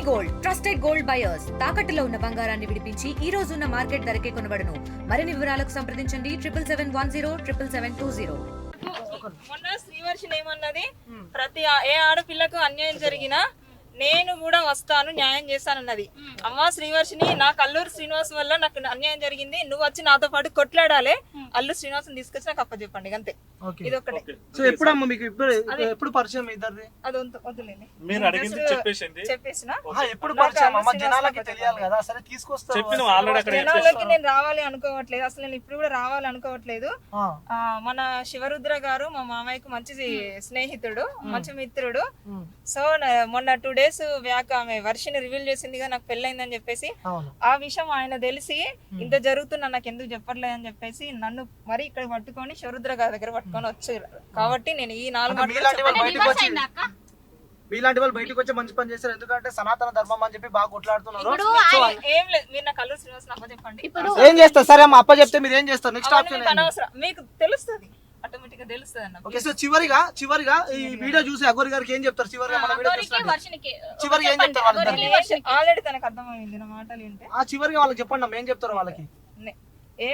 Gold trusted gold buyers తాకట్టులో ఉన్న బంగారాన్ని విడిపించి ఈ రోజు ఉన్న మార్కెట్ ధరకే కొనబడును. మరిన్ని వివరాలకు సంప్రదించండి 77107720. మొన్న శ్రీవర్షిని ఏమన్నది, ప్రతి ఏ ఆడపిల్లకు అన్యాయం జరిగినా నేను కూడా వస్తాను, న్యాయం చేస్తానన్నది. అమ్మా శ్రీవర్షిని, నాకు అల్లూరు శ్రీనివాస్ వల్ల నాకు అన్యాయం జరిగింది, నువ్వు వచ్చి నాతో పాటు కొట్లాడాలి, అల్లూరు శ్రీనివాస్ తీసుకొచ్చి నాకు అప్పచెప్పండి అంతే. ఇది ఒకటే. సో ఎప్పుడమ్మా మీకు ఎప్పుడు పరిచయం ఇద్దరిది? అది వద్దులేండి, మీరు అడిగింది చెప్పేసిన. ఎప్పుడు పరిచయం అమ్మ, జనాలకి తెలియాలి కదా. సరే తీసుకొస్తా. జనాలకి నేను రావాలి అనుకోవట్లేదు, అసలు నేను ఇప్పుడు కూడా రావాలి అనుకోవట్లేదు. మన శివరుద్ర గారు మా మామయ్యకు మంచి స్నేహితుడు, మంచి మిత్రుడు. సో మొన్న 2 days బ్యాక్ ఆమె వర్షిని రివీల్ చేసిందిగా నాకు పెళ్ళైందని చెప్పేసి. ఆ విషయం ఆయన తెలిసి ఇంత జరుగుతున్నా నాకు ఎందుకు చెప్పట్లేదు అని చెప్పేసి నన్ను మరి ఇక్కడ పట్టుకొని శివరుద్ర గారి దగ్గర పట్టుకొని వచ్చారు. కాబట్టి నేను ఈ 4 మాటలు మీలాంటి వాళ్ళు బయటకు వచ్చి మంచి పని చేస్తారు, ఎందుకంటే సనాతన ధర్మం అని చెప్పి బాగా కొట్లాడుతున్నారు. ఏం లేదు, మీరు నాకు అల్లూరు శ్రీనివాస్ అప్ప చెప్పండి. ఏం చేస్తారు? సరే అమ్మ అప్ప చెప్తే మీరు ఏం చేస్తారు? నెక్స్ట్ ఆప్షన్ అనవసరం, మీకు తెలుస్తుంది, ఆటోమేటిక్ గా తెలుస్తుంది అన్న. ఓకే, సో చివరిగా ఈ వీడియో చూసి అగోరి గారికి ఏం చెప్తారు? చివరిగా మన వీడియో చివరిగా ఏం చెప్తారు వాళ్ళకి? ఆల్రెడీ తనకు అర్థమైంది నా మాటలు వింటే. చివరిగా వాళ్ళకి చెప్పండి అమ్మ, ఏం చెప్తారు వాళ్ళకి?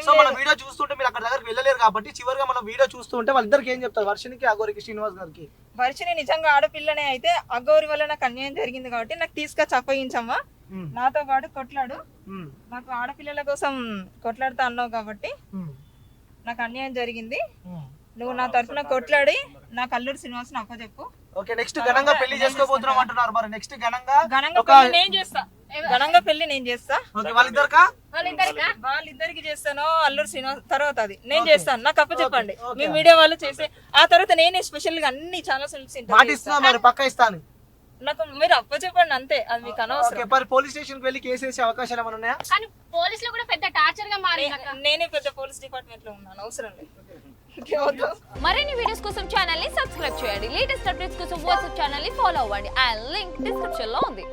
సో మన వీడియో చూస్తుంటే మీరు అక్కడ దగ్గరికి వెళ్ళలేరు కాబట్టి చివరిగా మనం వీడియో చూస్తుంటే వాళ్ళిద్దరికి ఏం చెప్తారు? వర్షినికి, అగోరికి, శ్రీనివాస్ గారికి. వర్షిని నిజంగా ఆడపిల్లనే అయితే అగోరి వల్ల నాకు అన్యాయం జరిగింది కాబట్టి నాకు తీసుకొచ్చి అప్పగించమ్మా, నాతో పాటు కొట్లాడు, నాకు ఆడపిల్లల కోసం కొట్లాడుతా అన్నావు కాబట్టి నాకు అన్యాయం జరిగింది, నువ్వు నా తరఫున కొట్లాడి నాకు అల్లూరు శ్రీనివాస్ అప్పచెప్పు. ఓకే, నెక్స్ట్ ఘనంగా పెళ్లి చేసుకోబోతున్నాం అంటున్నారు. మరి నెక్స్ట్ ఘనంగా పెళ్లి నేను చేస్తా, ఘనంగా పెళ్లి నేను చేస్తా. వాళ్ళిద్దరికి చేస్తాను, అల్లూరు శ్రీనివాస్ తర్వాత అది నేను చేస్తాను, నాకు అప్పచెప్పండి. మీ మీడియా వాళ్ళు చేసే ఆ తర్వాత నేనే స్పెషల్ గా అన్ని ఛానల్స్ మరి పక్క ఇస్తాను, నాకు మీరు అప్పచెప్పండి అంతే, అది మీకు అనవసరం. పోలీస్ స్టేషన్ కి వెళ్ళి కేసు వేసే అవకాశాలు ఏమైనా ఉన్నాయా? కానీ పోలీసులు కూడా పెద్ద టార్చర్ గా మారింది. నేనే పెద్ద పోలీస్ డిపార్ట్మెంట్ లో ఉన్నాను, అవసరం లేదు. మరిన్ని వీడియోస్ కోసం ఛానల్ ని సబ్స్క్రైబ్ చేయండి, లేటెస్ట్ అప్డేట్స్ కోసం వాట్సాప్ ఛానల్ ని ఫాలో అవ్వండి, ఆ లింక్ డిస్క్రిప్షన్ లో ఉంది.